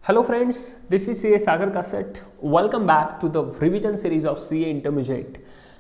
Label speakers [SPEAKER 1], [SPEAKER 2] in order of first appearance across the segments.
[SPEAKER 1] Hello friends, this is CA Sagar Kassett. Welcome back to the revision series of CA Intermediate.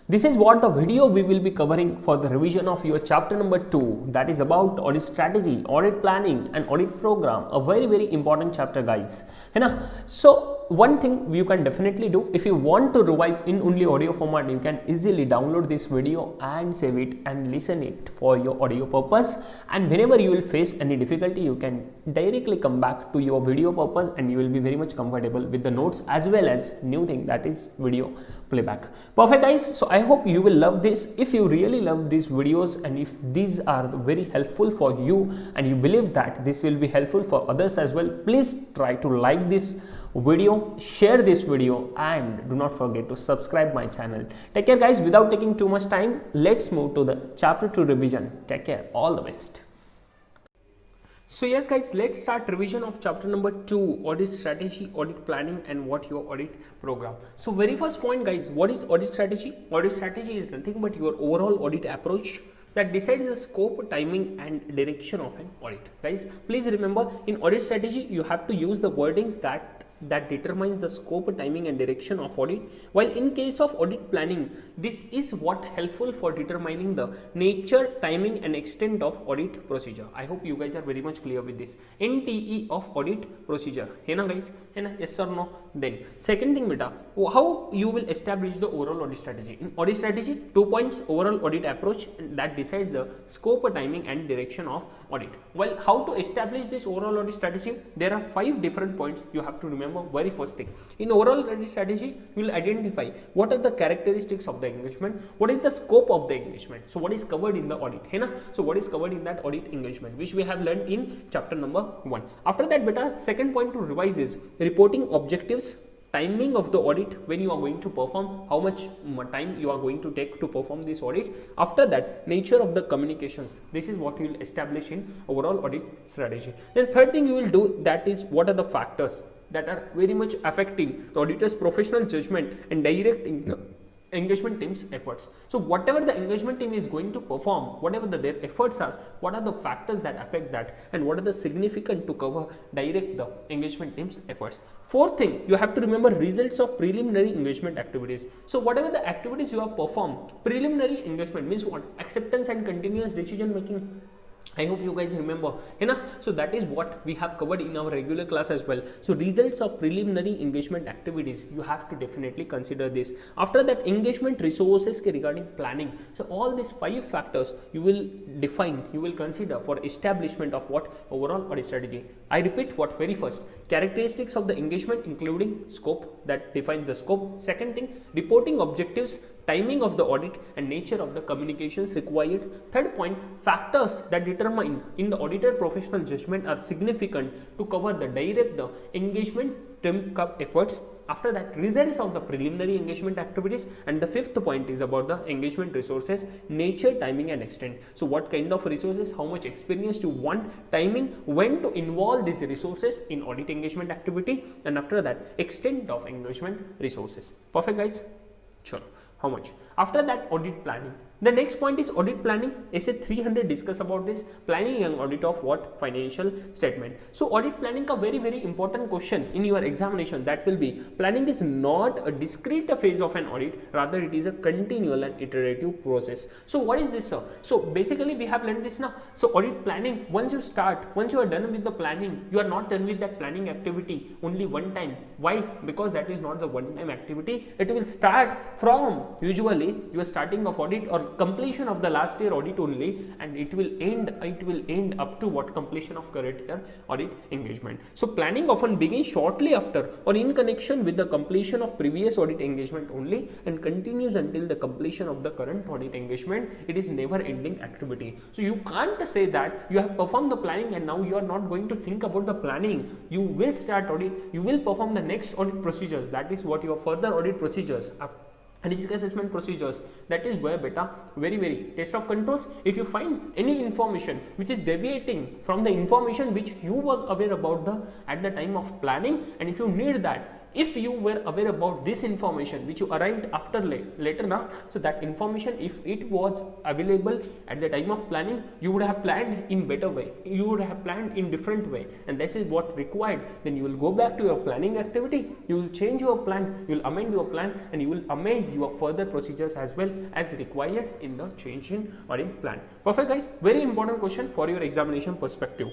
[SPEAKER 1] This is what the video we will be covering for the revision of your chapter number 2, that is about audit strategy, audit planning and audit program. A very important chapter guys. है ना? So one thing you can definitely do, if you want to revise in only audio format, you can easily download this video and save it and listen it for your audio purpose, and whenever you will face any difficulty you can directly come back to your video purpose and you will be very much comfortable with the notes as well as new thing, that is video playback. Perfect guys, so I hope you will love this. If you really love these videos and if these are very helpful for you and you believe that this will be helpful for others as well, please try to like this video, share this video and do not forget to subscribe my channel. Take care guys. Without taking too much time, let's move to the chapter 2 revision. Take care. All the best. So yes guys, let's start revision of chapter number 2, audit strategy, audit planning and what your audit program. So very first point guys, what is audit strategy? Audit strategy is nothing but your overall audit approach that decides the scope, timing and direction of an audit. Guys, please remember, in audit strategy you have to use the wordings that determines the scope, timing and direction of audit, while in case of audit planning, this is what helpful for determining the nature, timing and extent of audit procedure. I hope you guys are very much clear with this. NTE of audit procedure, है ना guys, है ना? Yes or no? Then second thing beta, how you will establish the overall audit strategy. In audit strategy, 2 points: overall audit approach that decides the scope, timing and direction of audit. Well, how to establish this overall audit strategy? There are 5 different points you have to remember. Very first thing, in overall audit strategy you will identify what are the characteristics of the engagement, what is the scope of the engagement, so what is covered in the audit, है ना? So what is covered in that audit engagement, which we have learned in chapter number 1. After that beta, second point to revise is reporting objectives, timing of the audit, when you are going to perform, how much time you are going to take to perform this audit. After that, nature of the communications, this is what you will establish in overall audit strategy. Then third thing you will do, that is what are the factors that are very much affecting the auditor's professional judgment and directing the engagement team's efforts. So whatever the engagement team is going to perform, whatever their efforts are, what are the factors that affect that and what are the significant to cover, direct the engagement team's efforts. Fourth thing, you have to remember results of preliminary engagement activities. So whatever the activities you have performed, preliminary engagement means what? Acceptance and continuous decision making. I hope you guys remember, है ना? So that is what we have covered in our regular class as well. So results of preliminary engagement activities, you have to definitely consider this. After that, engagement resources regarding planning. So all these 5 factors you will define, you will consider for establishment of what? Overall audit strategy. I repeat, what? Very first, characteristics of the engagement including scope, that defines the scope. Second thing, reporting objectives, timing of the audit and nature of the communications required. Third point, factors that determine in the auditor professional judgment are significant to cover the direct the engagement team efforts. After that, results of the preliminary engagement activities, and the fifth point is about the engagement resources, nature, timing and extent. So what kind of resources, how much experience you want, timing, when to involve these resources in audit engagement activity, and after that, extent of engagement resources. Perfect guys? Sure. How much? After that, audit planning. The next point is audit planning. Essay 300 discuss about this, planning and audit of what? Financial statement. So audit planning ka very important question in your examination, that will be, planning is not a discrete phase of an audit, rather it is a continual and iterative process. So what is this sir? So basically we have learned this now. So audit planning, once you start, once you are done with the planning, you are not done with that planning activity only one time. Why? Because that is not the one time activity. It will start from, usually you are starting of audit or completion of the last year audit only, and it will end up to what? Completion of current year audit engagement. So planning often begins shortly after or in connection with the completion of previous audit engagement only and continues until the completion of the current audit engagement. It is never ending activity. So you can't say that you have performed the planning and now you are not going to think about the planning. You will start audit, you will perform the next audit procedures, that is what your further audit procedures risk assessment procedures. That is where beta, very test of controls. If you find any information which is deviating from the information which you was aware about the at the time of planning, and if you need that, if you were aware about this information which you arrived after later now, so that information, if it was available at the time of planning, you would have planned in better way, you would have planned in different way, and this is what required. Then you will go back to your planning activity, you will change your plan, you will amend your plan, and you will amend your further procedures as well as required in the change in audit plan. Perfect guys, very important question for your examination perspective.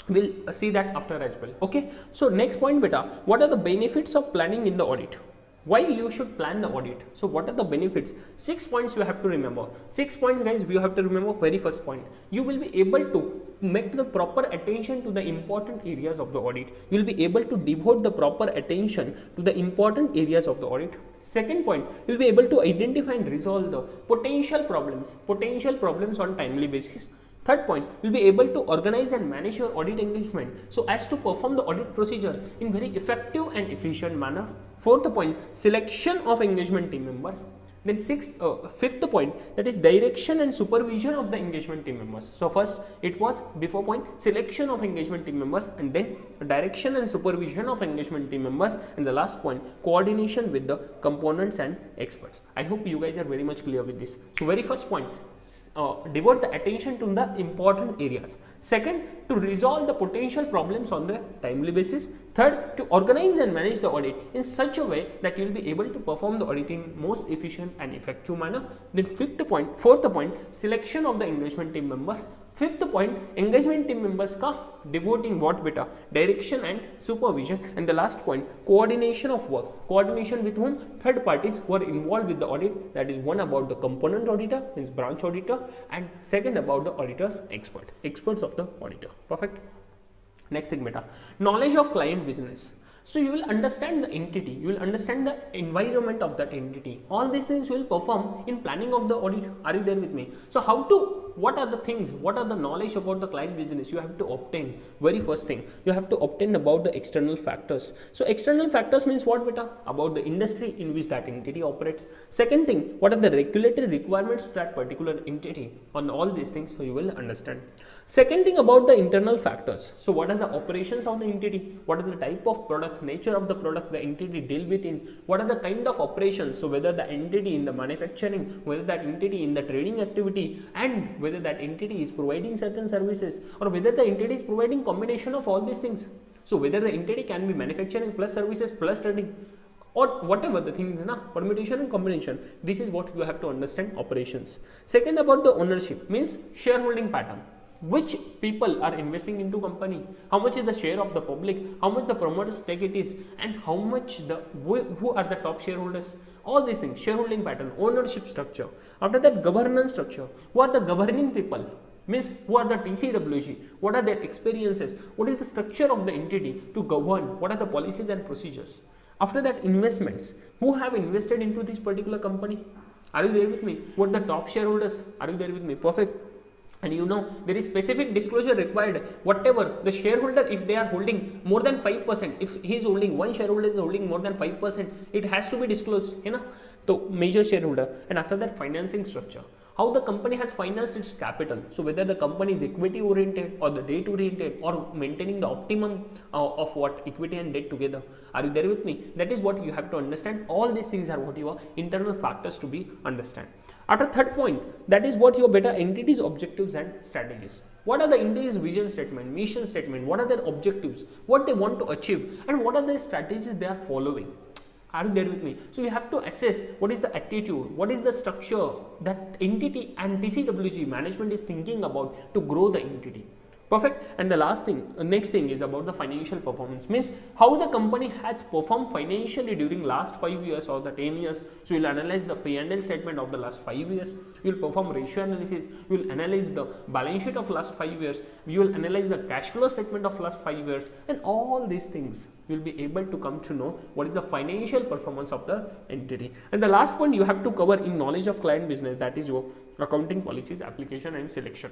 [SPEAKER 1] We'll see that after as well. Okay, so next point beta, what are the benefits of planning in the audit? Why you should plan the audit? So what are the benefits? 6 points you have to remember. 6 points guys, you have to remember. Very first point, you will be able to make the proper attention to the important areas of the audit. You will be able to devote the proper attention to the important areas of the audit. Second point, you will be able to identify and resolve the potential problems on timely basis. Third point, you will be able to organize and manage your audit engagement so as to perform the audit procedures in very effective and efficient manner. Fourth point, selection of engagement team members. Then fifth point, that is direction and supervision of the engagement team members. So first it was before point, selection of engagement team members, and then direction and supervision of engagement team members, and the last point, coordination with the components and experts. I hope you guys are very much clear with this. So very first point, devote the attention to the important areas. Second, to resolve the potential problems on the timely basis. Third, to organize and manage the audit in such a way that you will be able to perform the audit in most efficient and effective manner. Then fourth point, selection of the engagement team members. Fifth point, engagement team members ka devoting what beta, direction and supervision. And the last point, coordination of work. Coordination with whom? Third parties who are involved with the audit. That is one about the component auditor, means branch auditor, and second about the auditor's experts of the auditor. Perfect. Next thing beta, knowledge of client business. So you will understand the entity, you will understand the environment of that entity. All these things you will perform in planning of the audit. Are you there with me? So what are the things, what are the knowledge about the client business you have to obtain? Very first thing, you have to obtain about the external factors. So external factors means what beta? About the industry in which that entity operates. Second thing, what are the regulatory requirements to that particular entity? On all these things so you will understand. Second thing, about the internal factors. So what are the operations of the entity? What are the type of products, nature of the products the entity deal with in? What are the kind of operations? So whether the entity in the manufacturing, whether that entity in the trading activity, and whether that entity is providing certain services, or whether the entity is providing combination of all these things. So whether the entity can be manufacturing plus services plus trading, or whatever the thing is, permutation and combination. This is what you have to understand, operations. Second, about the ownership, means shareholding pattern. Which people are investing into company, how much is the share of the public, how much the promoters stake it is, and how much who are the top shareholders. All these things, shareholding pattern, ownership structure. After that, governance structure. Who are the governing people? Means who are the TCWG, what are their experiences, what is the structure of the entity to govern, what are the policies and procedures. After that, investments. Who have invested into this particular company? Are you there with me? What are the top shareholders? Are you there with me? Perfect. And you know, there is specific disclosure required. Whatever the shareholder, if they are holding more than 5%, if he is holding, one shareholder is holding more than 5%, it has to be disclosed, you know, so major shareholder. And after that, financing structure. How the company has financed its capital. So whether the company is equity oriented or the debt oriented, or maintaining the optimum of what equity and debt together. Are you there with me? That is what you have to understand. All these things are what your internal factors to be understand. After third point, that is what your beta entities, objectives and strategies. What are the entities' vision statement, mission statement, what are their objectives, what they want to achieve, and what are the strategies they are following. Are you there with me? So you have to assess what is the attitude, what is the structure that entity and TCWG management is thinking about to grow the entity. Perfect. And the last thing, next thing is about the financial performance, means how the company has performed financially during last 5 years or the 10 years. So you'll analyze the P&L statement of the last 5 years, you'll perform ratio analysis, you'll analyze the balance sheet of last 5 years, you will analyze the cash flow statement of last 5 years, and all these things you'll be able to come to know what is the financial performance of the entity. And the last point you have to cover in knowledge of client business, that is your accounting policies, application and selection.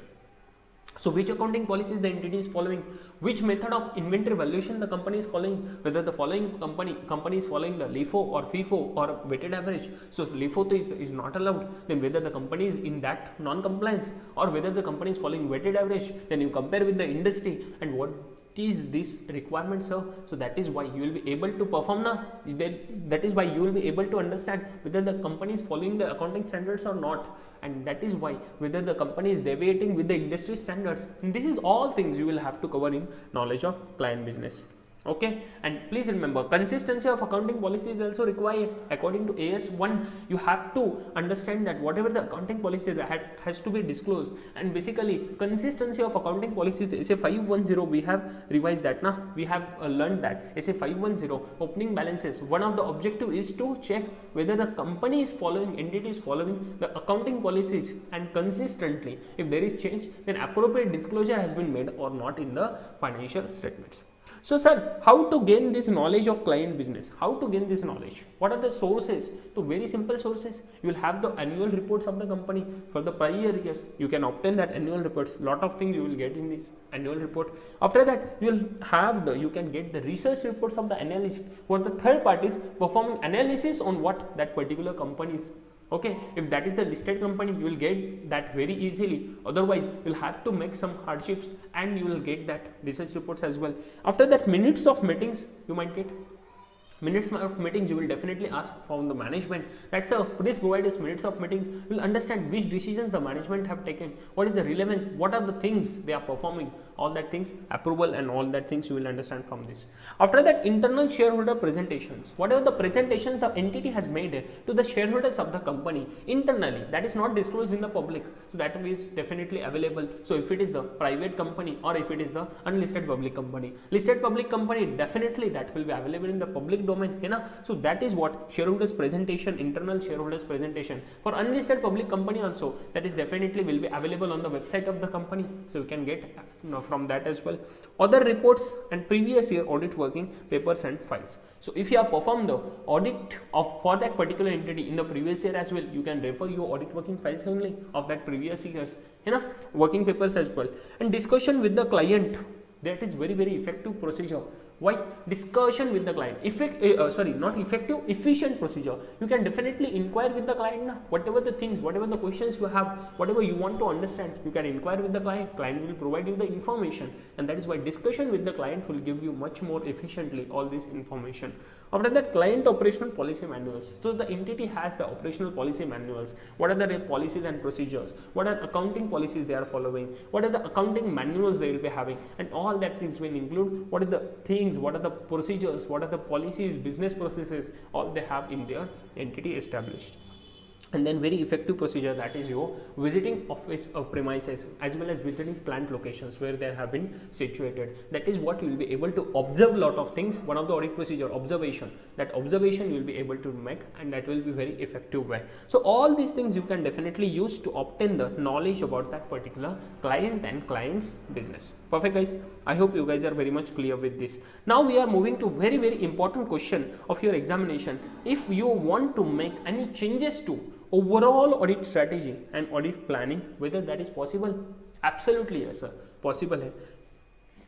[SPEAKER 1] So which accounting policies the entity is following, which method of inventory valuation the company is following, whether the following company is following the LIFO or FIFO or weighted average. So LIFO is not allowed, then whether the company is in that non-compliance, or whether the company is following weighted average, then you compare with the industry and what is this requirement, sir? So that is why you will be able to perform now. That is why you will be able to understand whether the company is following the accounting standards or not, and that is why whether the company is deviating with the industry standards. And this is all things you will have to cover in knowledge of client business. Okay, and please remember, consistency of accounting policy is also required. According to AS1, you have to understand that whatever the accounting policy that has to be disclosed, and basically consistency of accounting policies, SA 510, we have revised that now. We have learned that SA 510 opening balances, one of the objective is to check whether the company is following, entity is following the accounting policies, and consistently if there is change, then appropriate disclosure has been made or not in the financial statements. So sir, how to gain this knowledge of client business? How to gain this knowledge? What are the sources? So very simple sources. You will have the annual reports of the company for the prior years. You can obtain that annual reports. Lot of things you will get in this annual report. After that, you can get the research reports of the analyst, who are the third parties performing analysis on what that particular company is. Okay, if that is the listed company, you will get that very easily. Otherwise, you will have to make some hardships, and you will get that research reports as well. After that, minutes of meetings you might get. Minutes of meetings you will definitely ask from the management. That's a please provide us minutes of meetings. You will understand which decisions the management have taken, what is the relevance, what are the things they are performing, all that things, approval and all that things you will understand from this. After that, internal shareholder presentations, whatever the presentations the entity has made to the shareholders of the company internally, that is not disclosed in the public, so that is definitely available. So if it is the private company or if it is the unlisted public company, listed public company, definitely that will be available in the public domain, you know. So that is what shareholders presentation, internal shareholders presentation. For unlisted public company also, that is definitely will be available on the website of the company, so you can get from that as well. Other reports and previous year audit working papers and files. So if you have performed the audit for that particular entity in the previous year as well, you can refer your audit working files only of that previous years, you know, working papers as well. And discussion with the client, that is very effective procedure. Why? Discussion with the client, efficient procedure. You can definitely inquire with the client now. Whatever the things, whatever the questions you have, whatever you want to understand, you can inquire with the client. Client will provide you the information, and that is why discussion with the client will give you much more efficiently all this information. After that, client operational policy manuals. So the entity has the operational policy manuals. What are the policies and procedures? What are accounting policies they are following? What are the accounting manuals they will be having? And all that things will include what are the things, what are the procedures, what are the policies, business processes, all they have in their entity established. And then very effective procedure, that is your visiting office premises as well as visiting plant locations where they have been situated. That is what you will be able to observe lot of things. One of the audit procedure, observation. That observation you will be able to make, and that will be very effective way. So all these things you can definitely use to obtain the knowledge about that particular client and client's business. Perfect guys, I hope you guys are very much clear with this. Now we are moving to very important question of your examination. If you want to make any changes to overall audit strategy and audit planning, whether that is possible? Absolutely yes sir, possible hai.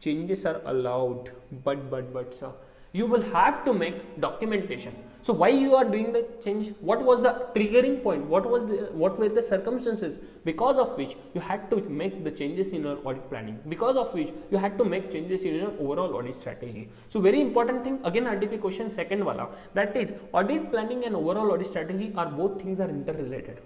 [SPEAKER 1] Changes are allowed, but sir, you will have to make documentation. So why you are doing the change? What was the triggering point? What were the circumstances because of which you had to make the changes in your audit planning? Because of which you had to make changes in your overall audit strategy. So very important thing, again RTP question second wala, that is audit planning and overall audit strategy are both things are interrelated.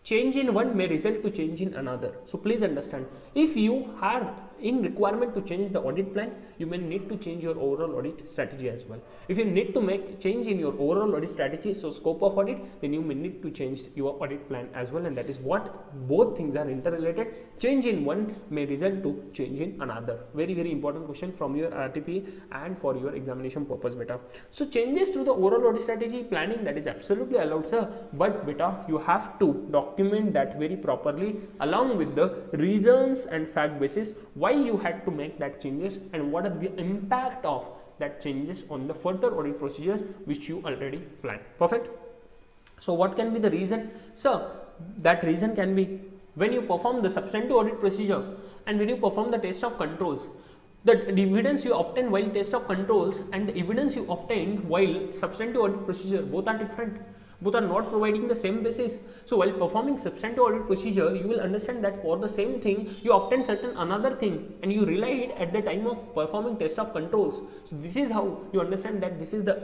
[SPEAKER 1] Change in one may result to change in another. So please understand, if you are in requirement to change the audit plan, you may need to change your overall audit strategy as well. If you need to make change in your overall audit strategy, so scope of audit, then you may need to change your audit plan as well, and that is what both things are interrelated. Change in one may result to change in another. Very important question from your RTP and for your examination purpose beta. So changes to the overall audit strategy planning, that is absolutely allowed sir, but beta you have to document that very properly along with the reasons and fact basis why you had to make that changes and what are the impact of that changes on the further audit procedures which you already planned. Perfect. So what can be the reason? So that reason can be when you perform the substantive audit procedure and when you perform the test of controls. The evidence you obtain while test of controls and the evidence you obtained while substantive audit procedure, both are different. both are not providing the same basis. So while performing substantive audit procedure, you will understand that for the same thing you obtain certain another thing and you relied at the time of performing test of controls. So this is how you understand that this is the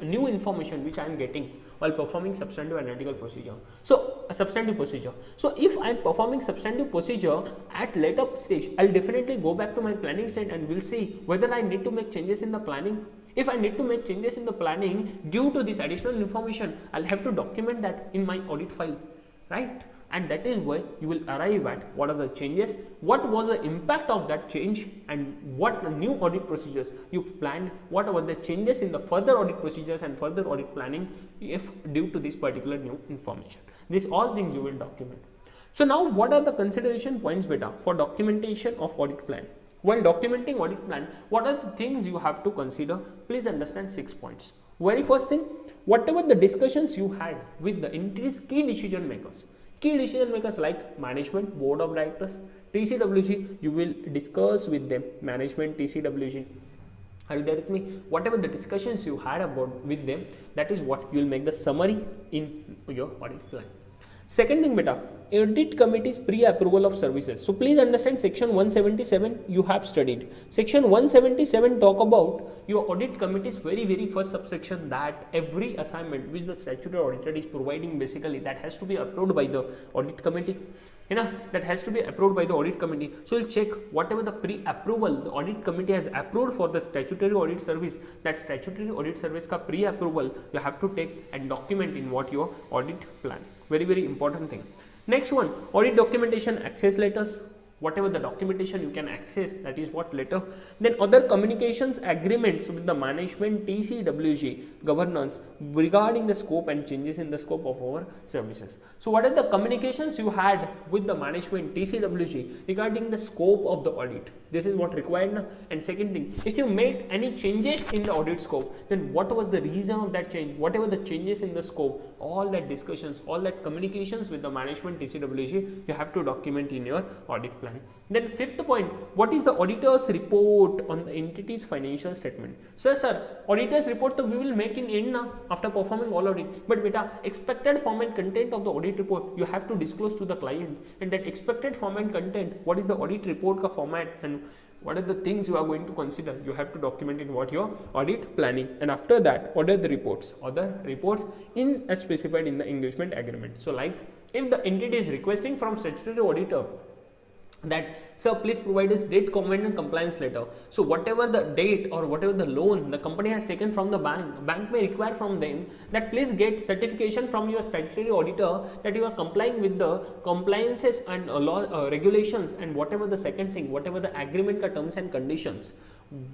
[SPEAKER 1] new information which I am getting while performing substantive analytical procedure. So a substantive procedure. So if I am performing substantive procedure at later stage, I'll definitely go back to my planning state and we'll see whether I need to make changes in the planning. If I need to make changes in the planning due to this additional information, I'll have to document that in my audit file, right? And that is where you will arrive at what are the changes, what was the impact of that change, and what new audit procedures you planned, what were the changes in the further audit procedures and further audit planning if due to this particular new information. These all things you will document. So now what are the consideration points beta for documentation of audit plan? While documenting audit plan, what are the things you have to consider? Please understand 6 points. Very first thing, whatever the discussions you had with the entity's key decision makers like management, board of directors, TCWG, you will discuss with them, management, TCWG. Are you there with me? Whatever the discussions you had about with them, that is what you will make the summary in your audit plan. Second thing beta, audit committee's pre-approval of services. So please understand section 177 you have studied. Section 177 talk about your audit committee's very first subsection, that every assignment which the statutory auditor is providing, basically that has to be approved by the audit committee. That has to be approved by the audit committee. So you'll check whatever the pre-approval the audit committee has approved for the statutory audit service, that statutory audit service ka pre-approval you have to take and document in what your audit plan. Very important thing. Next one, audit documentation access letters. Whatever the documentation you can access, that is what letter. Then other communications agreements with the management, TCWG, governance regarding the scope and changes in the scope of our services. So what are the communications you had with the management, TCWG, regarding the scope of the audit? This is what required now. And second thing, if you make any changes in the audit scope, then what was the reason of that change? Whatever the changes in the scope, all that discussions, all that communications with the management, TCWG, you have to document in your audit plan. Then fifth point, what is the auditor's report on the entity's financial statement? So sir, auditor's report we will make in end now after performing all audit. But beta, expected form and content of the audit report you have to disclose to the client, and that expected form and content, what is the audit report ka format and what are the things you are going to consider, you have to document in what your audit planning. And after that, order the reports in as specified in the engagement agreement. So like if the entity is requesting from statutory auditor that sir please provide us date covenant compliance letter, so whatever the date or whatever the loan the company has taken from the bank may require from them that please get certification from your statutory auditor that you are complying with the compliances and law regulations and whatever the second thing, whatever the agreement terms and conditions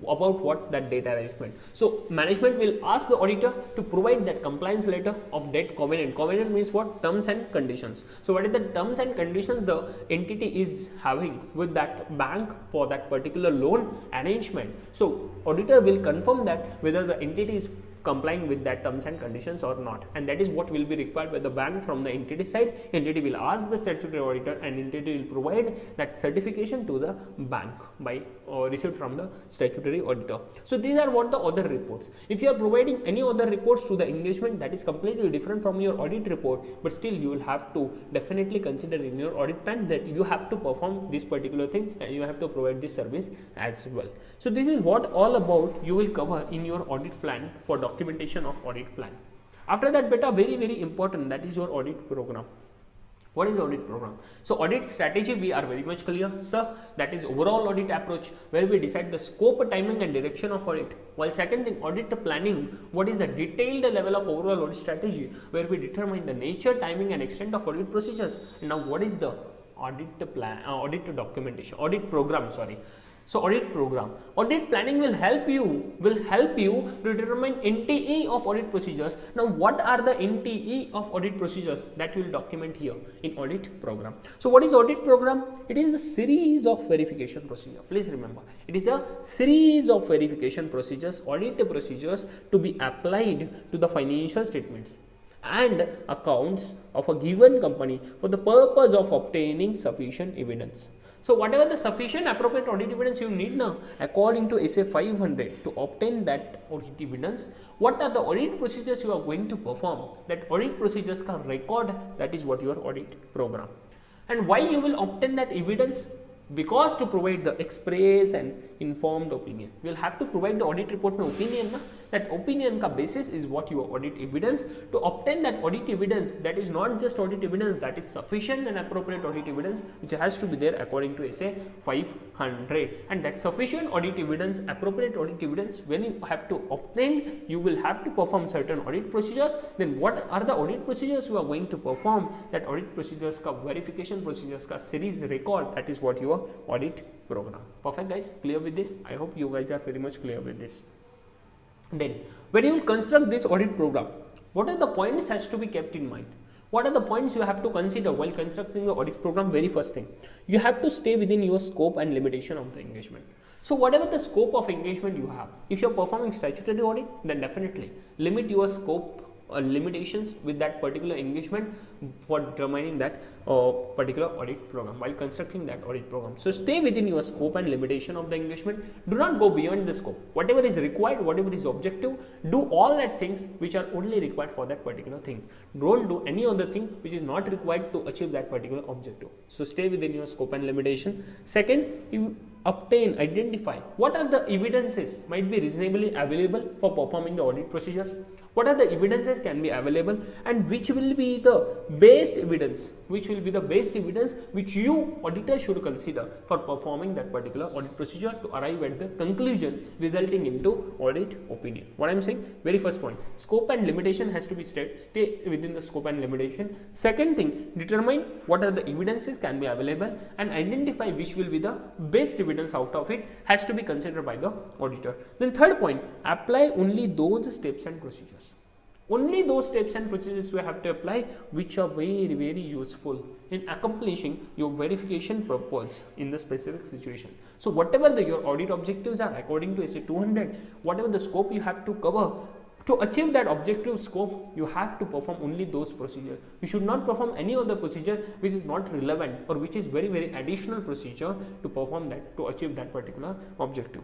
[SPEAKER 1] about what that data arrangement. So management will ask the auditor to provide that compliance letter of debt covenant. Covenant means what? Terms and conditions. So what is the terms and conditions the entity is having with that bank for that particular loan arrangement. So auditor will confirm that whether the entity is complying with that terms and conditions or not, and that is what will be required by the bank from the entity side. Entity will ask the statutory auditor and entity will provide that certification to the bank by received from the statutory auditor. So these are what the other reports. If you are providing any other reports to the engagement, that is completely different from your audit report, but still you will have to definitely consider in your audit plan that you have to perform this particular thing and you have to provide this service as well. So this is what all about you will cover in your audit plan for documentation of audit plan. After that beta, very important, that is your audit program. What is audit program? So audit strategy we are very much clear, sir, that is overall audit approach where we decide the scope, timing and direction of audit. While second thing, audit planning, what is the detailed level of overall audit strategy where we determine the nature, timing and extent of audit procedures. And now what is the audit plan, audit documentation, audit program, sorry. So audit program, audit planning will help you to determine NTE of audit procedures. Now what are the NTE of audit procedures that we will document here in audit program. So what is audit program? It is the series of verification procedure. Please remember, it is a series of verification procedures, audit procedures to be applied to the financial statements and accounts of a given company for the purpose of obtaining sufficient evidence. So whatever the sufficient appropriate audit evidence you need now, according to SA 500, to obtain that audit evidence, what are the audit procedures you are going to perform? That audit procedures can record, that is what your audit program. And why you will obtain that evidence? Because to provide the express and informed opinion, you will have to provide the audit report में opinion ना, that opinion का basis is what your audit evidence. To obtain that audit evidence, that is not just audit evidence, that is sufficient and appropriate audit evidence which has to be there according to SA 500. And that sufficient audit evidence, appropriate audit evidence, when you have to obtain, you will have to perform certain audit procedures. Then what are the audit procedures you are going to perform? That audit procedures का verification procedures का series record, that is what your audit program. Perfect guys, clear with this? I hope you guys are very much clear with this. Then when you will construct this audit program, what are the points has to be kept in mind? What are the points you have to consider while constructing the audit program? Very first thing, you have to stay within your scope and limitation of the engagement. So whatever the scope of engagement you have, if you are performing statutory audit, then definitely limit your scope limitations with that particular engagement for determining that particular audit program while constructing that audit program. So stay within your scope and limitation of the engagement. Do not go beyond the scope. Whatever is required, whatever is objective, do all that things which are only required for that particular thing. Don't do any other thing which is not required to achieve that particular objective. So stay within your scope and limitation. Second, you identify what are the evidences might be reasonably available for performing the audit procedures. What are the evidences can be available, and which will be the best evidence, which you auditor should consider for performing that particular audit procedure to arrive at the conclusion resulting into audit opinion. What I am saying, very first point, scope and limitation has to be stay within the scope and limitation. Second thing, determine what are the evidences can be available and identify which will be the best evidence out of it has to be considered by the auditor. Then third point, apply only those steps and procedures. Only those steps and procedures you have to apply which are very, very useful in accomplishing your verification purpose in the specific situation. So whatever your audit objectives are according to SA 200, whatever the scope you have to cover, to achieve that objective scope, you have to perform only those procedures. You should not perform any other procedure which is not relevant or which is very, very additional procedure to perform that, to achieve that particular objective.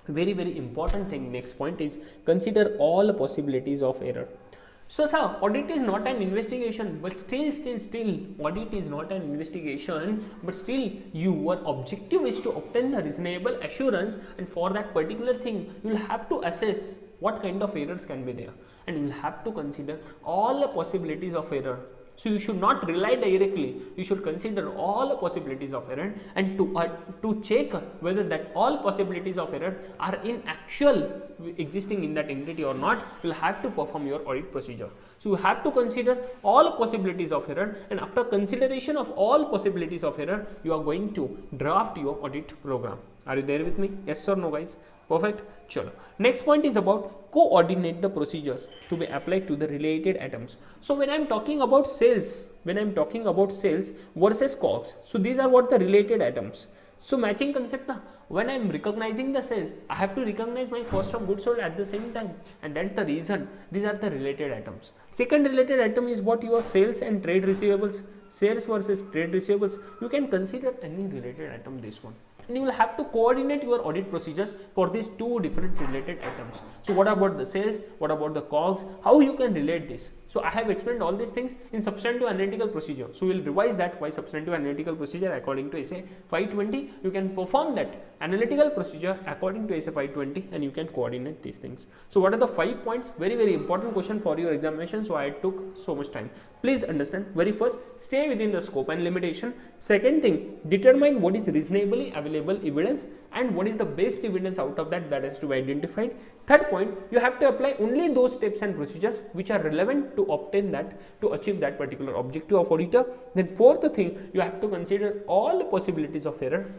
[SPEAKER 1] Very, very important thing, next point is consider all possibilities of error. So sir, audit is not an investigation, but still audit is not an investigation, but still your objective is to obtain the reasonable assurance, and for that particular thing you will have to assess what kind of errors can be there, and you will have to consider all the possibilities of error. So you should not rely directly, you should consider all the possibilities of error, and to check whether that all possibilities of error are in actual existing in that entity or not, you will have to perform your audit procedure. So you have to consider all possibilities of error, and after consideration of all possibilities of error, you are going to draft your audit program. Are you there with me? Yes or no guys? Perfect. Chalo. Next point is about coordinate the procedures to be applied to the related items. So when I am talking about sales, versus COGS, so these are what the related items. So matching concept na, when I am recognizing the sales, I have to recognize my cost of goods sold at the same time, and that's the reason these are the related items. Second related item is what your sales and trade receivables, sales versus trade receivables. You can consider any related item this one, and you will have to coordinate your audit procedures for these two different related items. So what about the sales, what about the COGS, how you can relate this? So I have explained all these things in substantive analytical procedure. So we will revise that why substantive analytical procedure according to SA 520. You can perform that analytical procedure according to SA 520, and you can coordinate these things. So what are the 5 points? Very, very important question for your examination, so I took so much time. Please understand, very first, stay within the scope and limitation. Second thing, determine what is reasonably available evidence and what is the best evidence out of that has to be identified. Third point, you have to apply only those steps and procedures which are relevant to obtain that, to achieve that particular objective of auditor. Then fourth thing, you have to consider all the possibilities of error.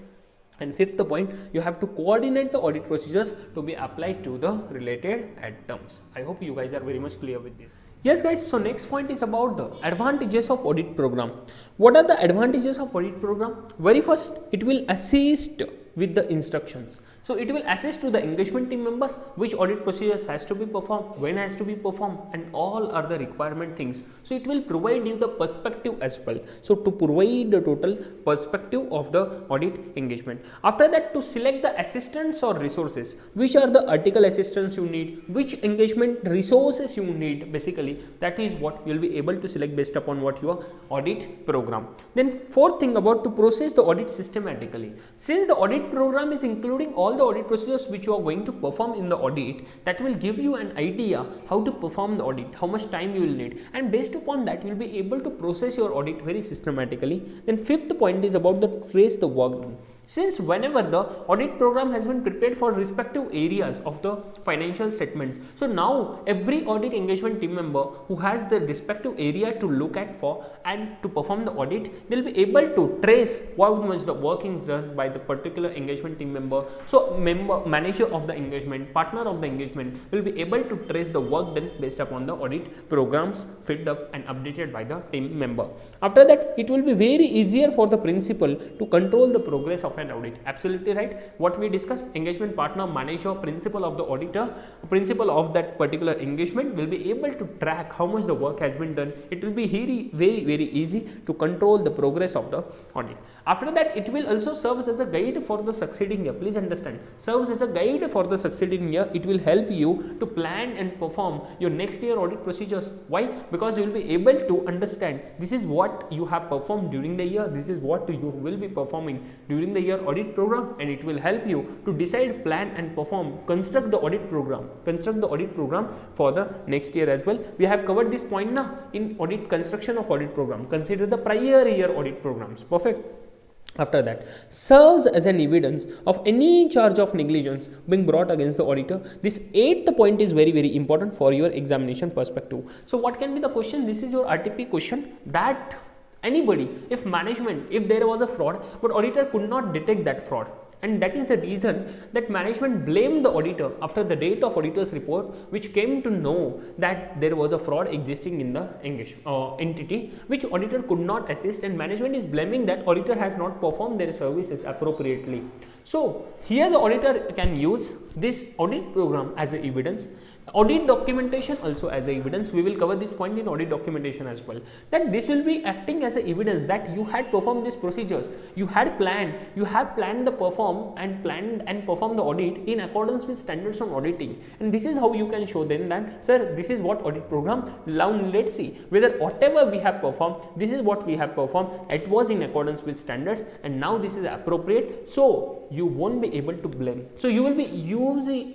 [SPEAKER 1] And fifth point, you have to coordinate the audit procedures to be applied to the related items. I hope you guys are very much clear with this. Yes guys, so next point is about the advantages of audit program. What are the advantages of audit program? Very first, it will assist with the instructions. So it will assist to the engagement team members which audit procedures has to be performed, when has to be performed, and all other requirement things. So it will provide you the perspective as well. So to provide the total perspective of the audit engagement. After that, to select the assistants or resources, which are the article assistants you need, which engagement resources you need, basically that is what you will be able to select based upon what your audit program. Then fourth thing about to process the audit systematically. Since the audit program is including all the audit procedures which you are going to perform in the audit, that will give you an idea how to perform the audit, how much time you will need, and based upon that you will be able to process your audit very systematically. Then fifth point is about the trace the work done. Since whenever the audit program has been prepared for respective areas of the financial statements, so now every audit engagement team member who has the respective area to look at for and to perform the audit, they will be able to trace how much the working is done by the particular engagement team member. So manager of the engagement, partner of the engagement will be able to trace the work done based upon the audit programs filled up and updated by the team member. After that, it will be very easier for the principal to control the progress of an audit. Absolutely right. What we discussed, engagement partner, manager, principal of the auditor, principal of that particular engagement will be able to track how much the work has been done. It will be very easy to control the progress of the audit. After that, it will also serve as a guide for the succeeding year. Please understand, serves as a guide for the succeeding year. It will help you to plan and perform your next year audit procedures. Why? Because you will be able to understand this is what you have performed during the year, this is what you will be performing during the year audit program, and it will help you to decide, plan and perform, construct the audit program for the next year as well. We have covered this point now in audit construction of audit program. Consider the prior year audit programs. Perfect. After that, serves as an evidence of any charge of negligence being brought against the auditor. This eighth point is very important for your examination perspective. So what can be the question? This is your RTP question, that anybody, if management, if there was a fraud but auditor could not detect that fraud, and that is the reason that management blamed the auditor after the date of auditor's report, which came to know that there was a fraud existing in the entity which auditor could not assist, and management is blaming that auditor has not performed their services appropriately. So here the auditor can use this audit program as a evidence, audit documentation also as a evidence. We will cover this point in audit documentation as well, that this will be acting as a evidence that you had performed these procedures, you have planned the perform the audit in accordance with standards on auditing, and this is how you can show them that, sir, this is what audit program. Now let's see whether whatever we have performed, this is what we have performed, it was in accordance with standards, and now this is appropriate, so you won't be able to blame. So you will be using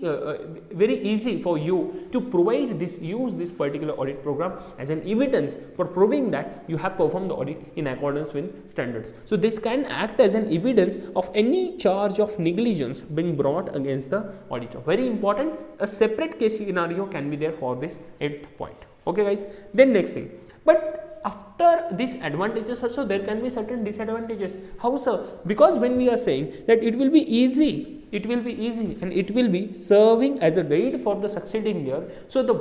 [SPEAKER 1] very easy for you to provide this, use this particular audit program as an evidence for proving that you have performed the audit in accordance with standards. So this can act as an evidence of any charge of negligence being brought against the auditor. Very important, a separate case scenario can be there for this 8th point. Okay guys, then next thing, but after these advantages also there can be certain disadvantages. How sir? Because when we are saying that it will be easy and it will be serving as a guide for the succeeding year, so the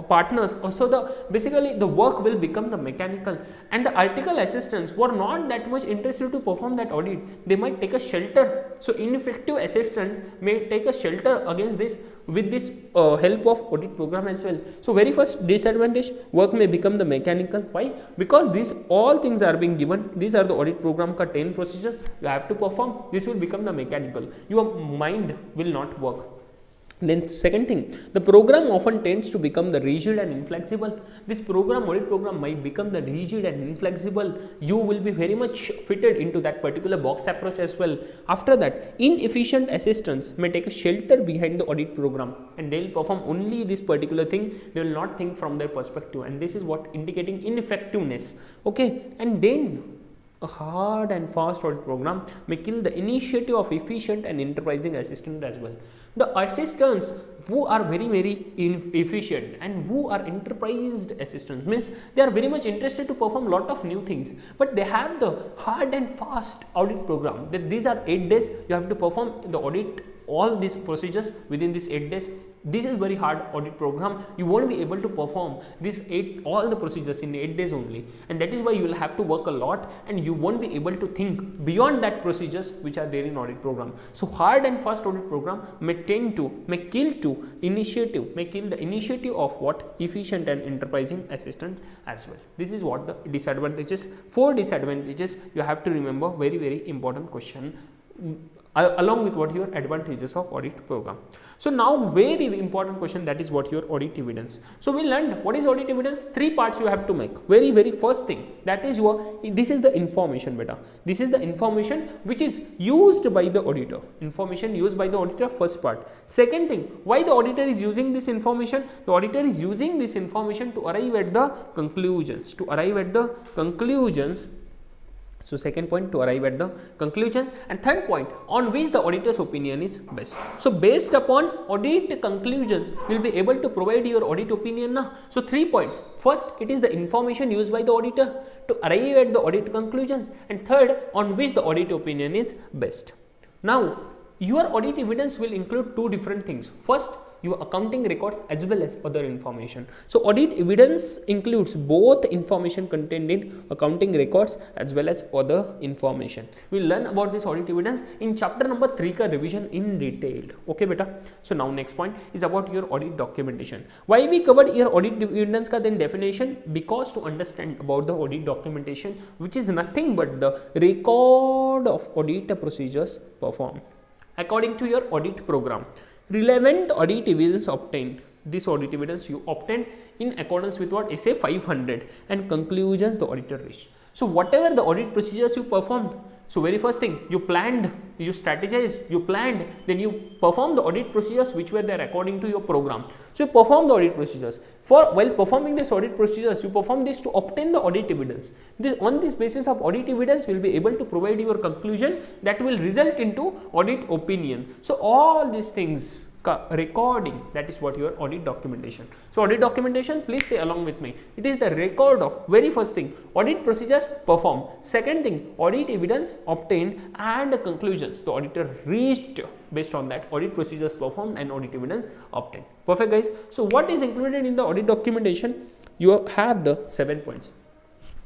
[SPEAKER 1] partners also basically the work will become the mechanical, and the article assistants were not that much interested to perform that audit. They might take a shelter. So ineffective assistants may take a shelter against this with this help of audit program as well. So very first disadvantage, work may become the mechanical. Why? Because these all things are being given, these are the audit program ka 10 procedures you have to perform. This will become the mechanical, your mind will not work. Then second thing, the program often tends to become the rigid and inflexible. This program, audit program, might become the rigid and inflexible. You will be very much fitted into that particular box approach as well. After that, inefficient assistants may take a shelter behind the audit program, and they will perform only this particular thing. They will not think from their perspective, and this is what indicating ineffectiveness. Okay, and then a hard and fast audit program may kill the initiative of efficient and enterprising assistant as well. The assistants who are very efficient and who are enterprise assistants, means they are very much interested to perform lot of new things, but they have the hard and fast audit program that these are 8 days you have to perform the audit, all these procedures within these 8 days. This is very hard audit program, you won't be able to perform this all the procedures in 8 days only, and that is why you will have to work a lot and you won't be able to think beyond that procedures which are there in audit program. So hard and fast audit program may kill the initiative of what efficient and enterprising assistants as well. This is what the disadvantages. 4 disadvantages you have to remember, very important question along with what your advantages of audit program. So now very important question, that is what your audit evidence. So we learned what is audit evidence. 3 parts you have to make. Very first thing, that is this is the information beta. This is the information which is used by the auditor. Information used by the auditor, first part. Second thing, why the auditor is using this information? The auditor is using this information to arrive at the conclusions. So second point, to arrive at the conclusions, and third point, on which the auditor's opinion is based. So based upon audit conclusions, you will be able to provide your audit opinion now. So 3 points. First, it is the information used by the auditor to arrive at the audit conclusions, and third, on which the audit opinion is based. Now your audit evidence will include 2 different things. First, your accounting records as well as other information. So audit evidence includes both information contained in accounting records as well as other information. We will learn about this audit evidence in chapter number 3 ka revision in detail. Okay beta. So now next point is about your audit documentation. Why we covered your audit evidence ka then definition? Because to understand about the audit documentation, which is nothing but the record of audit procedures performed according to your audit program. Relevant audit evidence obtained. This audit evidence you obtained in accordance with what SA 500 and conclusions the auditor reached. So whatever the audit procedures you performed, so very first thing, you planned, you strategized, you planned, then you perform the audit procedures which were there according to your program. So you perform the audit procedures. While performing this audit procedures, you perform this to obtain the audit evidence. On this basis of audit evidence, you will be able to provide your conclusion that will result into audit opinion. So all these things recording, that is what your audit documentation. So audit documentation, please say along with me, it is the record of very first thing, audit procedures performed, second thing, audit evidence obtained, and the conclusions the auditor reached based on that audit procedures performed and audit evidence obtained. Perfect guys. So what is included in the audit documentation? You have the 7 points.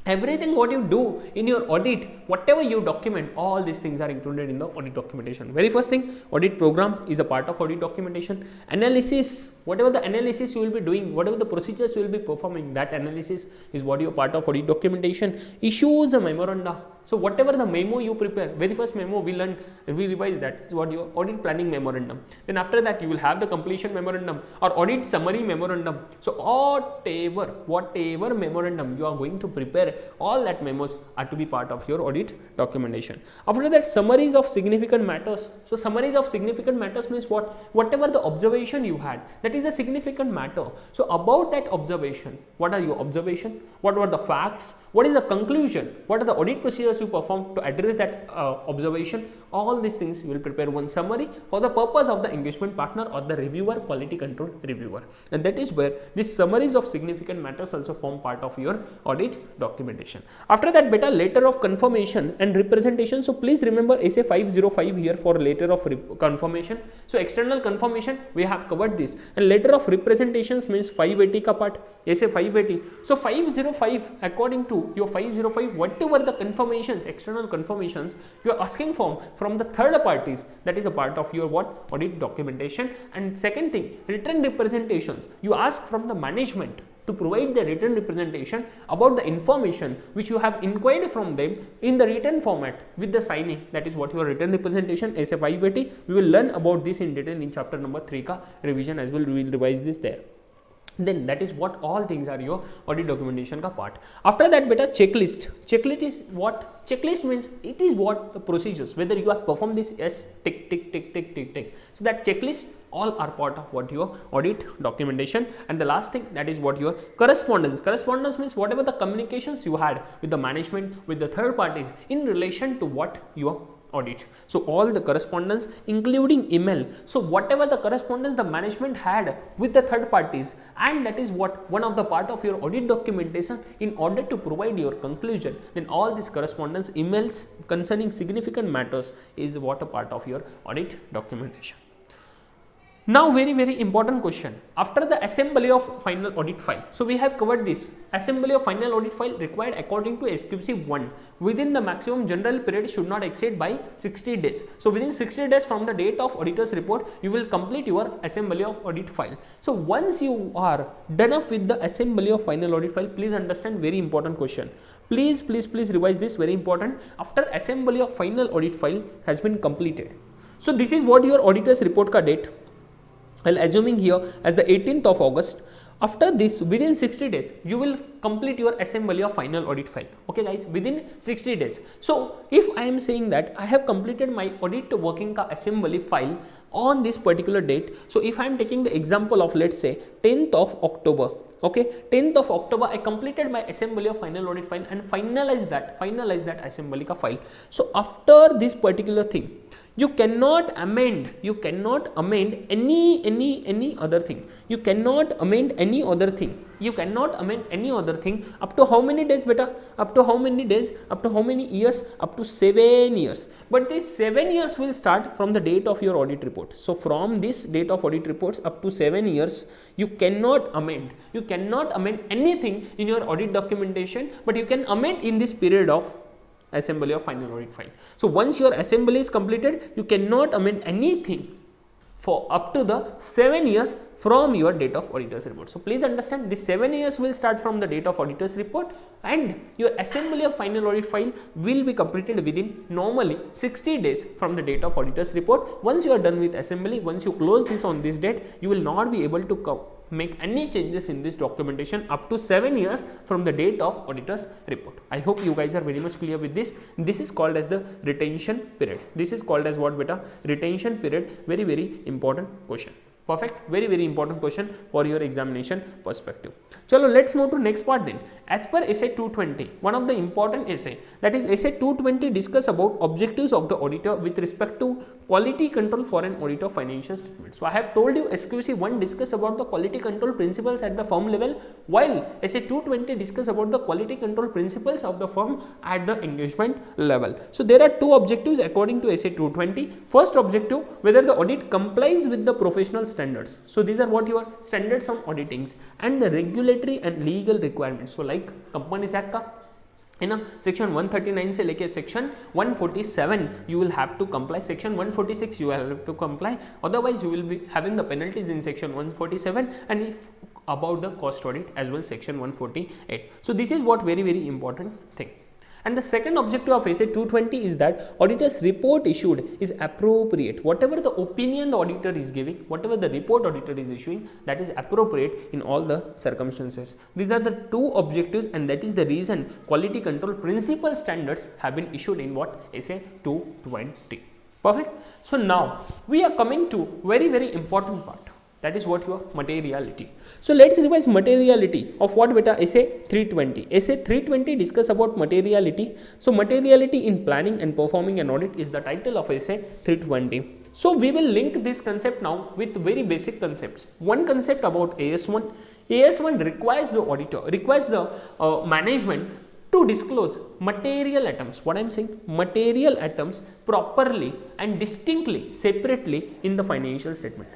[SPEAKER 1] Everything what you do in your audit, whatever you document, all these things are included in the audit documentation. Very first thing, audit program is a part of audit documentation. Analysis, whatever the analysis you will be doing, whatever the procedures you will be performing, that analysis is what you are part of audit documentation. Issues a memoranda. So whatever the memo you prepare, very first memo we learned, we revise that is what your audit planning memorandum. Then after that you will have the completion memorandum or audit summary memorandum. So whatever memorandum you are going to prepare, all that memos are to be part of your audit documentation. After that, summaries of significant matters. So summaries of significant matters means what? Whatever the observation you had, that is a significant matter. So about that observation, what are your observation? What were the facts? What is the conclusion? What are the audit procedures you perform to address that observation? All these things you will prepare one summary for the purpose of the engagement partner or the reviewer, quality control reviewer, and that is where these summaries of significant matters also form part of your audit documentation. After that beta, letter of confirmation and representation. So please remember SA 505 here for letter of confirmation. So external confirmation we have covered this, and letter of representations means 580 ka part, SA 580. So 505, according to your 505, whatever the confirmations, external confirmations you are asking for from the third parties, that is a part of your what? Audit documentation. And second thing, written representations, you ask from the management to provide the written representation about the information which you have inquired from them in the written format with the signing. That is what your written representation is. A 580. We will learn about this in detail in chapter number 3 ka revision as well. We will revise this there. Then that is what all things are your audit documentation ka part. After that beta, checklist. Checklist is what? Checklist means it is what the procedures, whether you have performed this, yes, tick tick tick tick tick tick. So that checklist all are part of what your audit documentation. And the last thing, that is what your correspondence means whatever the communications you had with the management, with the third parties in relation to what your audit. So all the correspondence including email, so whatever the correspondence the management had with the third parties, and that is what one of the part of your audit documentation in order to provide your conclusion, then all this correspondence emails concerning significant matters is what a part of your audit documentation. Now very important question, after the assembly of final audit file, so we have covered this assembly of final audit file required according to SQC 1 within the maximum general period should not exceed by 60 days. So within 60 days from the date of auditor's report, you will complete your assembly of audit file. So once you are done up with the assembly of final audit file, please understand very important question. Please revise this, very important. After assembly of final audit file has been completed, so this is what your auditor's report ka date. Well, assuming here as the 18th of August, after this within 60 days you will complete your assembly of final audit file. Okay guys, within 60 days. So if I am saying that I have completed my audit working ka assembly file on this particular date, so if I am taking the example of let's say 10th of October, okay, 10th of October I completed my assembly of final audit file and finalize that assembly ka file. So after this particular thing, you cannot amend any other thing. You cannot amend any other thing up to how many days beta? Up to how many days? Up to how many years? Up to 7 years. But this 7 years will start from the date of your audit report. So from this date of audit reports up to 7 years, you cannot amend anything in your audit documentation, but you can amend in this period of assembly of final audit file. So once your assembly is completed, you cannot amend anything for up to the 7 years from your date of auditor's report. So please understand, this 7 years will start from the date of auditor's report, and your assembly of final audit file will be completed within normally 60 days from the date of auditor's report. Once you are done with assembly, once you close this on this date, you will not be able to make any changes in this documentation up to 7 years from the date of auditor's report. I hope you guys are very much clear with this. This is called as the retention period. This is called as what beta? Retention period. Very important question. Perfect. Very important question for your examination perspective. Chalo, let's move to next part then. As per essay 220, one of the important essay, that is essay 220, discuss about objectives of the auditor with respect to quality control for an auditor financial statement. So I have told you SQC 1 discuss about the quality control principles at the firm level, while essay 220 discuss about the quality control principles of the firm at the engagement level. So there are two objectives according to essay 220. First objective, whether the audit complies with the professional standards. So these are what your standards on auditings and the regulatory and legal requirements. So like Companies Act का है ना, section 139 से लेके section 147 you will have to comply, section 146 you will have to comply, otherwise you will be having the penalties in section 147, and if about the cost audit as well section 148. So this is what very important thing. And the second objective of essay 220 is that auditor's report issued is appropriate. Whatever the opinion the auditor is giving, whatever the report auditor is issuing, that is appropriate in all the circumstances. These are the two objectives, and that is the reason quality control principle standards have been issued in what? Essay 220. Perfect. So now we are coming to very important part. That is what your materiality. So let's revise materiality of what beta? Essay 320. Essay 320 discuss about materiality. So materiality in planning and performing an audit is the title of essay 320. So we will link this concept now with very basic concepts. One concept about AS1. AS1 requires the auditor, requires the management to disclose material items. What I am saying? Material items properly and distinctly, separately in the financial statement.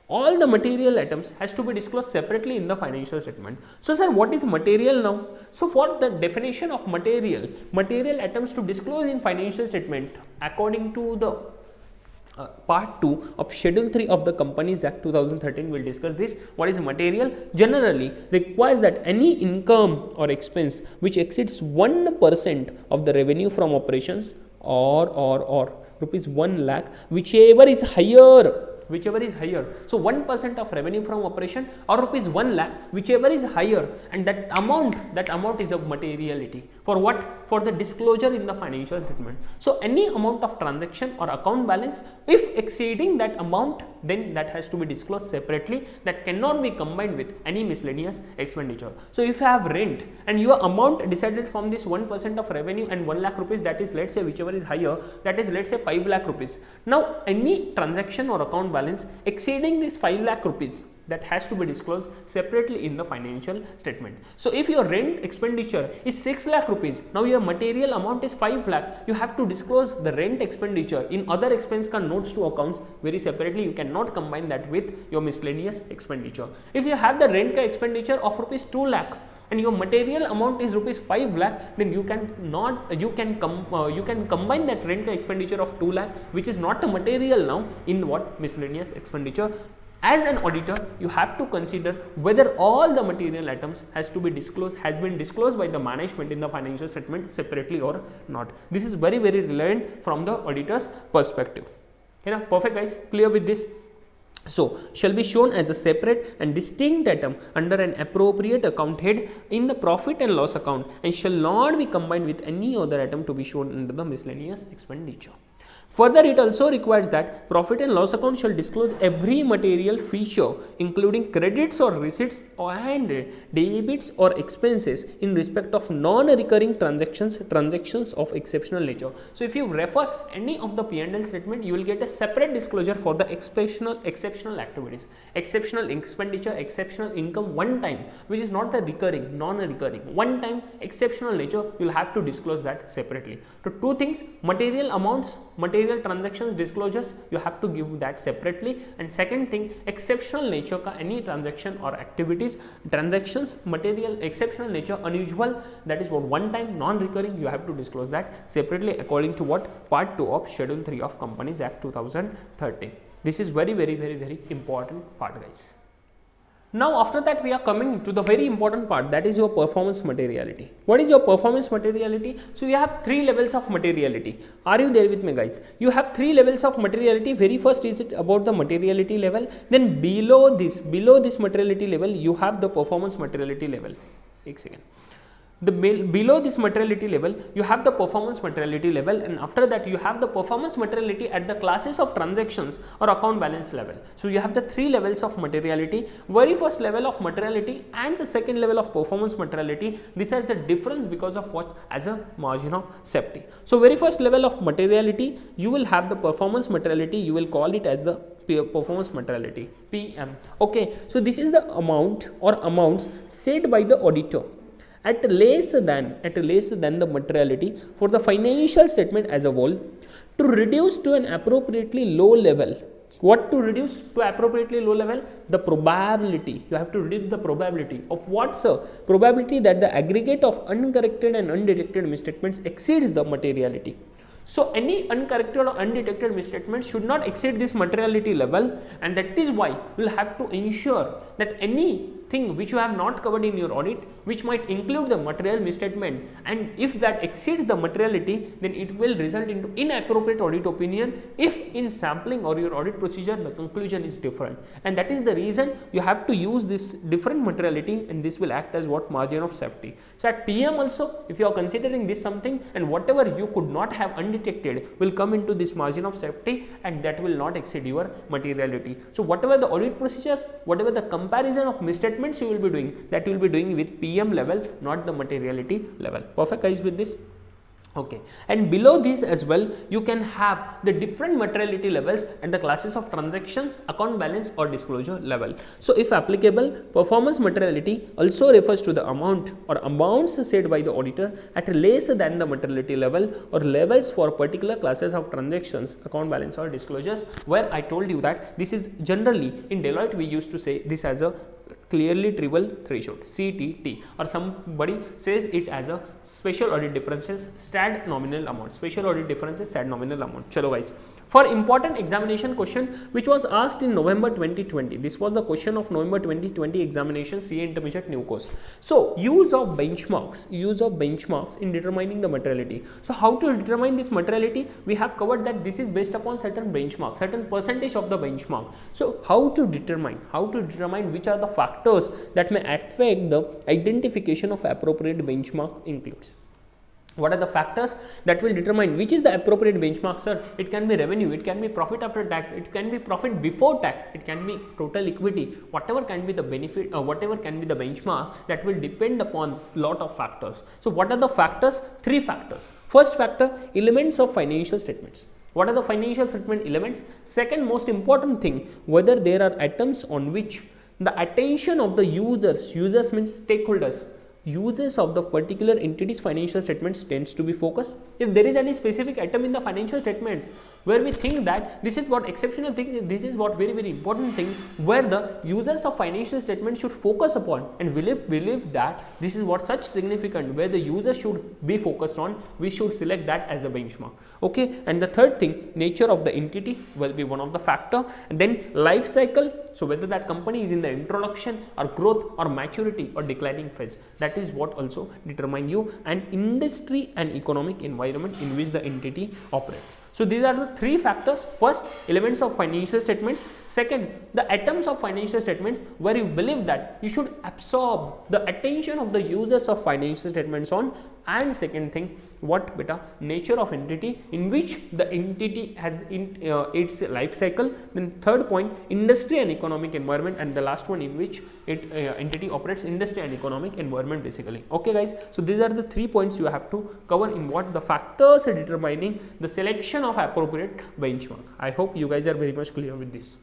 [SPEAKER 1] All the material items has to be disclosed separately in the financial statement. So sir, what is material now? So for the definition of material items to disclose in financial statement according to the part 2 of schedule 3 of the Companies Act 2013, will discuss this. What is material? Generally requires that any income or expense which exceeds 1% of the revenue from operations or rupees 1 lakh, whichever is higher whichever is higher. So 1% of revenue from operation or rupees 1 lakh, whichever is higher, and that amount is of materiality. For what? For the disclosure in the financial statement. So any amount of transaction or account balance, if exceeding that amount, then that has to be disclosed separately. That cannot be combined with any miscellaneous expenditure. So if you have rent and your amount decided from this 1% of revenue and 1 lakh rupees, that is, let's say, whichever is higher, that is, let's say, 5 lakh rupees. Now any transaction or account balance exceeding this 5 lakh rupees, that has to be disclosed separately in the financial statement. So if your rent expenditure is 6 lakh rupees, now your material amount is 5 lakh, you have to disclose the rent expenditure in other expense notes to accounts very separately. You cannot combine that with your miscellaneous expenditure. If you have the rent expenditure of rupees 2 lakh and your material amount is rupees 5 lakh, then you can combine that rent expenditure of 2 lakh, which is not a material now, in what? Miscellaneous expenditure. As an auditor, you have to consider whether all the material items has been disclosed by the management in the financial statement separately or not. This is very relevant from the auditor's perspective. Perfect guys, clear with this? So shall be shown as a separate and distinct item under an appropriate account head in the profit and loss account, and shall not be combined with any other item to be shown under the miscellaneous expenditure. Further, it also requires that profit and loss account shall disclose every material feature, including credits or receipts and debits or expenses in respect of non-recurring transactions of exceptional nature. So if you refer any of the P&L statement, you will get a separate disclosure for the exceptional activities, exceptional expenditure, exceptional income, one time, which is not the recurring, non-recurring, one time exceptional nature. You will have to disclose that separately. So two things: material amounts, material transactions disclosures, you have to give that separately. And second thing, exceptional nature ka any transaction or activities, transactions, material, exceptional nature, unusual, that is what one time, non-recurring, you have to disclose that separately according to what? Part 2 of Schedule 3 of Companies Act 2013. This is very important part, guys. Now after that, we are coming to the very important part, that is your performance materiality. What is your performance materiality? So you have three levels of materiality. Are you there with me, guys? You have three levels of materiality. Very first is it about the materiality level. Then below this materiality level, you have the performance materiality level. एक second. Below this materiality level, you have the performance materiality level, and after that you have the performance materiality at the classes of transactions or account balance level. So you have the three levels of materiality. Very first level of materiality and the second level of performance materiality, this has the difference because of what? As a margin of safety. So very first level of materiality, you will have the performance materiality, you will call it as the performance materiality, PM. Okay, so this is the amount or amounts set by the auditor at less than the materiality for the financial statement as a whole, to reduce to an appropriately low level. What to reduce to appropriately low level? The probability. You have to reduce the probability of what, sir? Probability that the aggregate of uncorrected and undetected misstatements exceeds the materiality. So any uncorrected or undetected misstatement should not exceed this materiality level, and that is why you will have to ensure that anything which you have not covered in your audit, which might include the material misstatement, and if that exceeds the materiality, then it will result into inappropriate audit opinion if in sampling or your audit procedure the conclusion is different. And that is the reason you have to use this different materiality, and this will act as what? Margin of safety. So at PM also, if you are considering this something, and whatever you could not have undetected will come into this margin of safety, and that will not exceed your materiality. So whatever the audit procedures, whatever the comparison of misstatements you will be doing, that you will be doing with PM level, not the materiality level. Perfect, guys, with this? Okay, and below this as well, you can have the different materiality levels and the classes of transactions, account balance or disclosure level. So if applicable, performance materiality also refers to the amount or amounts set by the auditor at less than the materiality level or levels for particular classes of transactions, account balance or disclosures, where I told you that this is generally in Deloitte we used to say this as a clearly trivial threshold, CTT, or somebody says it as a special audit differences STAD nominal amount, special audit differences STAD nominal amount. Chalo guys, for important examination question which was asked in November 2020, this was the question of November 2020 examination, CA Intermediate new course. So use of benchmarks in determining the materiality. So how to determine this materiality? We have covered that this is based upon certain benchmark, certain percentage of the benchmark. So how to determine which are the factors that may affect the identification of appropriate benchmark includes. What are the factors that will determine which is the appropriate benchmark, sir? It can be revenue, it can be profit after tax, it can be profit before tax, it can be total equity, whatever can be the benefit or whatever can be the benchmark, that will depend upon lot of factors. So what are the factors? 3 factors. First factor, elements of financial statements. What are the financial statement elements? Second most important thing, whether there are items on which the attention of the users means stakeholders, users of the particular entity's financial statements tends to be focused. If there is any specific item in the financial statements where we think that this is what exceptional thing, this is what very important thing, where the users of financial statements should focus upon, and believe that this is what such significant where the user should be focused on, we should select that as a benchmark. Okay, and the third thing, nature of the entity will be one of the factor, and then life cycle, so whether that company is in the introduction or growth or maturity or declining phase, that is what also determine you, and industry and economic environment in which the entity operates. So these are the 3 factors. First, elements of financial statements. Second, the items of financial statements where you believe that you should absorb the attention of the users of financial statements on, and second thing, what beta, nature of entity in which the entity has its life cycle. Then third point, industry and economic environment, and the last one in which it entity operates, industry and economic environment basically. Okay guys, so these are the 3 points you have to cover in what the factors are determining the selection of appropriate benchmark. I hope you guys are very much clear with this.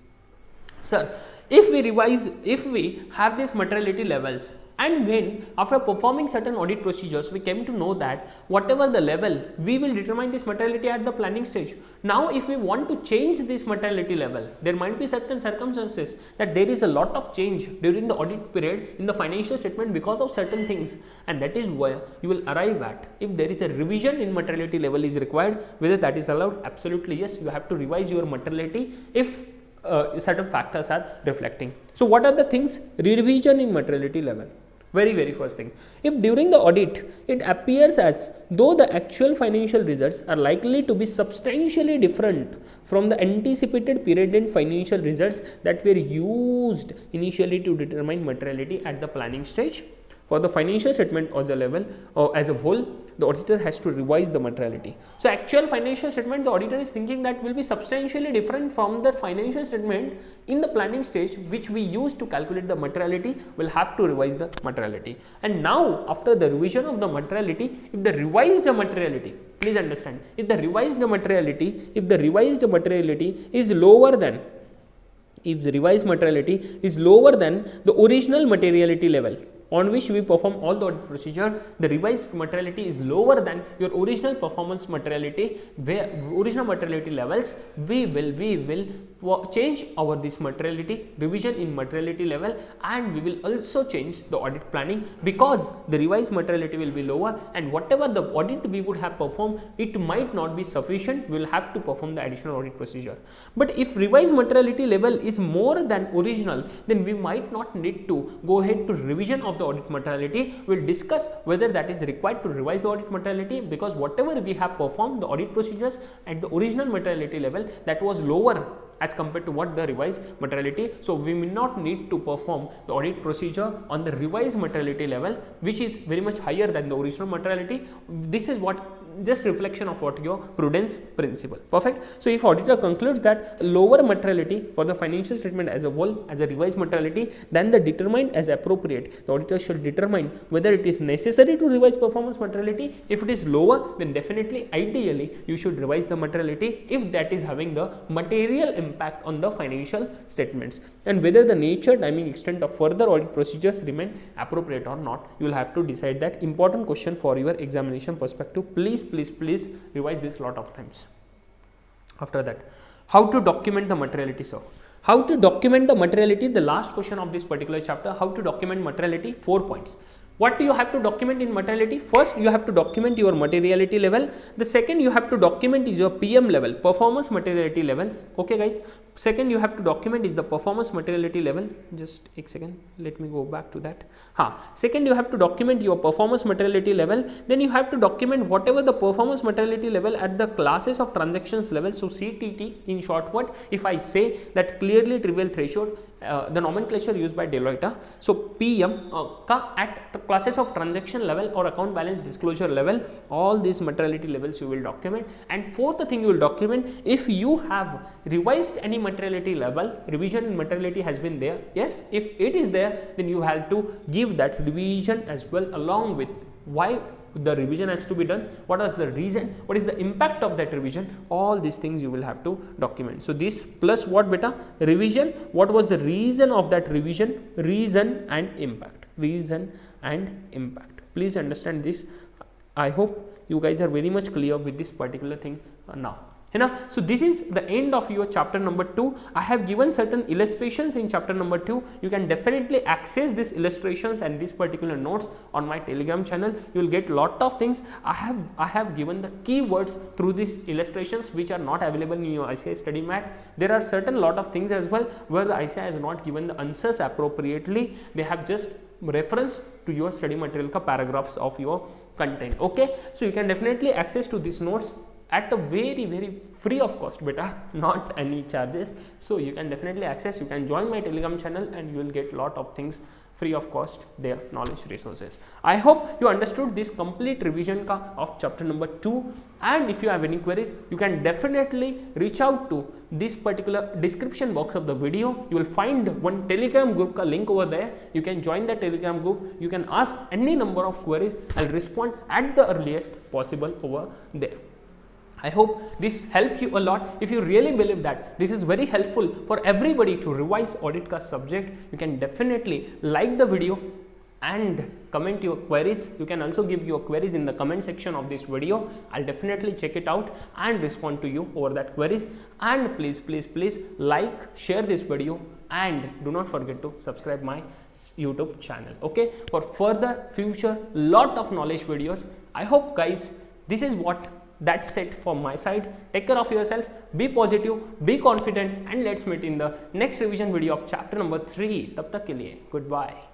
[SPEAKER 1] Sir, if we have these materiality levels, and when after performing certain audit procedures we came to know that whatever the level, we will determine this materiality at the planning stage. Now if we want to change this materiality level, there might be certain circumstances that there is a lot of change during the audit period in the financial statement because of certain things, and that is where you will arrive at. If there is a revision in materiality level is required, whether that is allowed, absolutely yes, you have to revise your materiality if certain factors are reflecting. So what are the things? Revision in materiality level. Very first thing, if during the audit it appears as though the actual financial results are likely to be substantially different from the anticipated period end financial results that were used initially to determine materiality at the planning stage, for the financial statement as a level or as a whole, the auditor has to revise the materiality. So actual financial statement, the auditor is thinking that will be substantially different from the financial statement in the planning stage which we use to calculate the materiality, will have to revise the materiality. And now after the revision of the materiality, if the revised materiality, please understand, if the revised materiality is lower than, if the revised materiality is lower than the original materiality level on which we perform all the audit procedure, the revised materiality is lower than your original performance materiality, where original materiality levels, we will change our this materiality, revision in materiality level, and we will also change the audit planning, because the revised materiality will be lower, and whatever the audit we would have performed, it might not be sufficient, we will have to perform the additional audit procedure. But if revised materiality level is more than original, then we might not need to go ahead to revision of the audit materiality. We will discuss whether that is required to revise the audit materiality, because whatever we have performed the audit procedures at the original materiality level, that was lower as compared to what the revised materiality. So we may not need to perform the audit procedure on the revised materiality level, which is very much higher than the original materiality. This is what just reflection of what your prudence principle. Perfect. So if auditor concludes that lower materiality for the financial statement as a whole as a revised materiality than the determined as appropriate, the auditor should determine whether it is necessary to revise performance materiality. If it is lower, then definitely ideally you should revise the materiality if that is having the material impact on the financial statements, and whether the nature, timing, extent of further audit procedures remain appropriate or not, you will have to decide that. Important question for your examination perspective. Please revise this lot of times. After that, how to document the materiality, sir? How to document the materiality, the last question of this particular chapter, how to document materiality, 4 points. What do you have to document in materiality? First, you have to document your materiality level. The second you have to document is your PM level, performance materiality levels. Okay guys, second you have to document is the performance materiality level. Just a second, let me go back to that. Second you have to document your performance materiality level. Then you have to document whatever the performance materiality level at the classes of transactions level. So CTT in short word, if I say that clearly trivial threshold, the nomenclature used by Deloitte. So PM at the classes of transaction level or account balance disclosure level, all these materiality levels you will document. And fourth thing you will document, if you have revised any materiality level, revision in materiality has been there. Yes, if it is there, then you have to give that revision as well, along with why the revision has to be done, what is the reason, what is the impact of that revision, all these things you will have to document. So this plus what beta, revision, what was the reason of that revision, reason and impact, reason and impact. Please understand this. I hope you guys are very much clear with this particular thing now. So this is the end of your chapter number 2. I have given certain illustrations in chapter number 2. You can definitely access these illustrations and these particular notes on my Telegram channel. You will get lot of things. I have given the keywords through these illustrations which are not available in your ICAI study mat. There are certain lot of things as well where the ICAI has not given the answers appropriately. They have just reference to your study material paragraphs of your content. Okay, so you can definitely access to these notes at a very free of cost beta, not any charges. So you can definitely access, you can join my Telegram channel and you will get lot of things free of cost there, knowledge resources. I hope you understood this complete revision of chapter number 2, and if you have any queries you can definitely reach out to this particular description box of the video. You will find one Telegram group link over there. You can join the Telegram group. You can ask any number of queries. I'll respond at the earliest possible over there. I hope this helps you a lot. If you really believe that this is very helpful for everybody to revise audit cost subject, you can definitely like the video and comment your queries. You can also give your queries in the comment section of this video. I'll definitely check it out and respond to you over that queries. And please like, share this video, and do not forget to subscribe my YouTube channel. Okay, for further future lot of knowledge videos. I hope guys, this is what that's it from my side. Take care of yourself, be positive, be confident, and let's meet in the next revision video of chapter number 3. Tab tak ke liye, goodbye.